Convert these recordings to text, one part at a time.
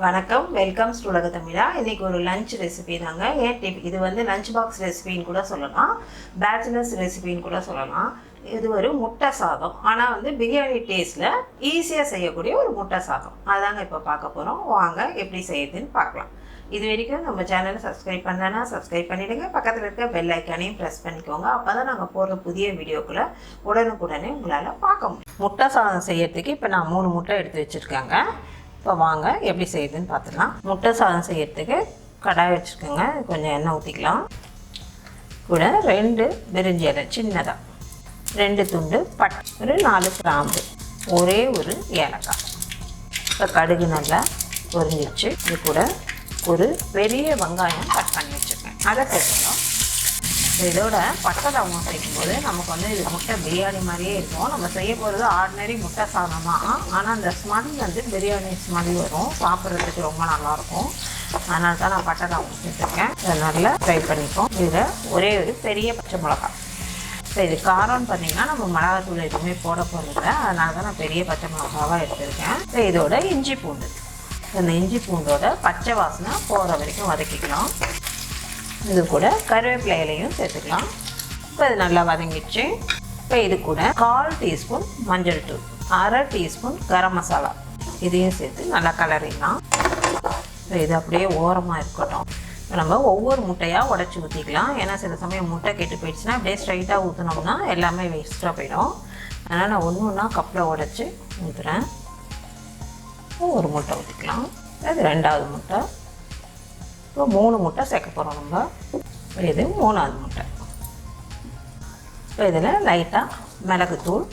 வணக்கம், welcome to ulaga thamizha. இன்னைக்கு ஒரு லஞ்ச் ரெசிபி தாங்க. இது வந்து லஞ்ச் பாக்ஸ் ரெசிபின்னு கூட சொல்லலாம், பேச்சுலர்ஸ் ரெசிபின்னு கூட சொல்லலாம். இது ஒரு முட்டை சாதம், ஆனால் வந்து பிரியாணி டேஸ்ட்டில் ஈஸியாக செய்யக்கூடிய ஒரு முட்டை சாதம் அதாங்க இப்போ பார்க்க போகிறோம். வாங்க எப்படி செய்யுதுன்னு பார்க்கலாம். இது வரைக்கும் நம்ம சேனலை சப்ஸ்கிரைப் பண்ணலன்னா சப்ஸ்கிரைப் பண்ணிவிடுங்க. பக்கத்தில் இருக்க பெல் ஐக்கானையும் ப்ரெஸ் பண்ணிக்கோங்க. அப்போ தான் நாங்கள் போடுற புதிய வீடியோக்களை உடனுக்குடனே உங்களால் பார்க்க முடியும். முட்டை சாதம் செய்யறதுக்கு இப்போ நான் 3 முட்டை எடுத்து வச்சுருக்கேங்க. இப்போ வாங்க எப்படி செய்யுதுன்னு பார்த்துக்கலாம். முட்டை சாதம் செய்யறதுக்கு கடாய் வச்சுருக்கோங்க. கொஞ்சம் எண்ணெய் ஊற்றிக்கலாம். கூட 2 பிரிஞ்சி இலை சின்னதாக, 2 துண்டு பட்டை, ஒரு 4 கிராம்பு, ஒரே ஒரு ஏலக்காய். இப்போ கடுகு நல்லா பொரிஞ்சிச்சு. இது கூட ஒரு பெரிய வெங்காயம் கட் பண்ணி வச்சுருக்கேன், அதை சேர்த்துக்கலாம். இதோட பட்டை லவங்கம் சேர்க்கும்போது நமக்கு வந்து இது முட்டை பிரியாணி மாதிரியே இருக்கும். நம்ம செய்ய போகிறது ஆர்டினரி முட்டை சாதம் தான், ஆனால் அந்த ஸ்மெல் வந்து பிரியாணி ஸ்மெல் வரும், சாப்பிட்றதுக்கு ரொம்ப நல்லாயிருக்கும். அதனால தான் நான் பட்டை லவங்கம் சேர்த்துருக்கேன். இதை நல்லா ஃப்ரை பண்ணிப்போம். இதில் ஒரே ஒரு பெரிய பச்சை மிளகாய். இப்போ இது காரம்னு பார்த்தீங்கன்னா நம்ம மிளகாத்தூள் எதுவுமே போட போகிறதில்ல, அதனால தான் நான் பெரிய பச்சை மிளகாவாக எடுத்துருக்கேன். இப்போ இதோட இஞ்சி பூண்டு, இந்த இஞ்சி பூண்டோட பச்சை வாசனை போகிற வரைக்கும் வதக்கிக்கலாம். இது கூட கருவேப்பிலை இலையும் சேர்த்துக்கலாம். இப்போ இது நல்லா வதங்கிடுச்சு. இப்போ இது கூட 1/4 டீஸ்பூன் மஞ்சள் தூள், 1/2 டீஸ்பூன் கரம் மசாலா, இதையும் சேர்த்து நல்லா கலரிடலாம். இப்போ இது அப்படியே ஓரமாக இருக்கட்டும். நம்ம ஒவ்வொரு முட்டையாக உடச்சி ஊற்றிக்கலாம். ஏன்னா சில சமயம் முட்டை கெட்டு போயிடுச்சுன்னா அப்படியே ஸ்ட்ரைட்டாக ஊற்றினோம்னா எல்லாமே வேஸ்ட்டாக போயிடும். அதனால் நான் ஒன்று ஒன்றா கப்பில் உடச்சி ஊற்றுறேன். ஒரு முட்டை ஊற்றிக்கலாம். அது 2வது முட்டை. இப்போ 3 முட்டை சேர்க்க போகிறோம் நம்ம. இது 3வது முட்டை. இப்போ இதில் லைட்டாக மிளகுத்தூள்,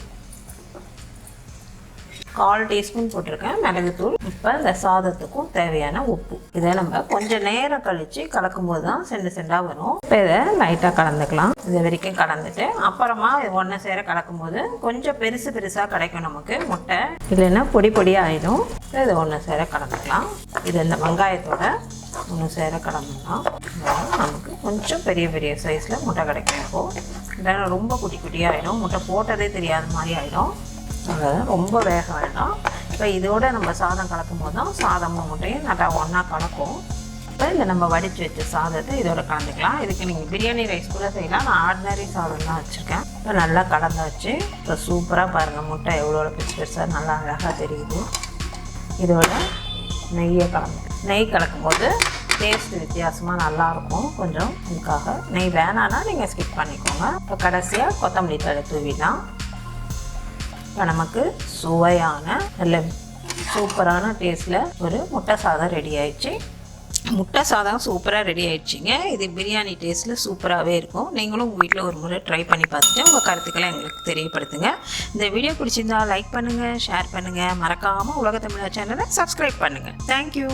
1/4 டீஸ்பூன் போட்டிருக்கேன் மிளகுத்தூள். இப்போ இந்த சாதத்துக்கும் தேவையான உப்பு. இதை நம்ம கொஞ்சம் நேரம் கழித்து கலக்கும்போது தான் செண்டாக வரும். இப்போ இதை லைட்டாக கலந்துக்கலாம். இது வரைக்கும் கலந்துட்டு அப்புறமா இது ஒன்று சேர கலக்கும்போது கொஞ்சம் பெருசாக கிடைக்கும் நமக்கு முட்டை, இல்லைன்னா பொடி பொடியாக ஆகிடும். இதை ஒன்று சேர கலந்துக்கலாம். இது இந்த வெங்காயத்தோட ஒன்று சேர கலந்துக்கலாம். நமக்கு கொஞ்சம் பெரிய சைஸில் முட்டை கிடைக்கும். இப்போது இல்லைன்னா ரொம்ப குட்டியாக ஆகிடும், முட்டை போட்டதே தெரியாத மாதிரி ஆகிடும். அதான் ரொம்ப வேக வேண்டாம். இப்போ இதோட நம்ம சாதம் கலக்கும் போது தான் சாதமும் முட்டையும் நல்லா ஒன்றா கலக்கும். இப்போ இந்த நம்ம வடித்து வச்ச சாதத்தை இதோட கலந்துக்கலாம். இதுக்கு நீங்கள் பிரியாணி ரைஸ் கூட செய்யலாம். நான் ஆர்டினரி சாதம் தான் வச்சுருக்கேன். இப்போ நல்லா கலந்தாச்சு. இப்போ சூப்பராக பாருங்கள், முட்டை எவ்வளோ பெருசாக நல்லா அழகாக தெரியுது. இதோட நெய்யை நெய் கலக்கும் போது டேஸ்ட் வித்தியாசமாக நல்லாயிருக்கும். கொஞ்சம் இதுக்காக நெய் வேணான்னா நீங்கள் ஸ்கிப் பண்ணிக்கோங்க. இப்போ கடைசியாக கொத்தமல்லி தழை தூவிடலாம். இப்போ நமக்கு சுவையான நல்ல சூப்பரான டேஸ்ட்டில் ஒரு முட்டை சாதம் ரெடி ஆயிடுச்சு. முட்டை சாதம் சூப்பராக ரெடி ஆயிடுச்சிங்க. இது பிரியாணி டேஸ்ட்டில் சூப்பராகவே இருக்கும். நீங்களும் உங்கள் வீட்டில் ஒரு முறை ட்ரை பண்ணி பார்த்துட்டு உங்கள் கருத்துக்களை எங்களுக்கு தெரியப்படுத்துங்க. இந்த வீடியோ பிடிச்சிருந்தா லைக் பண்ணுங்கள், ஷேர் பண்ணுங்கள். மறக்காமல் ulaga thamizha சேனலை சப்ஸ்கிரைப் பண்ணுங்கள். தேங்க்யூ.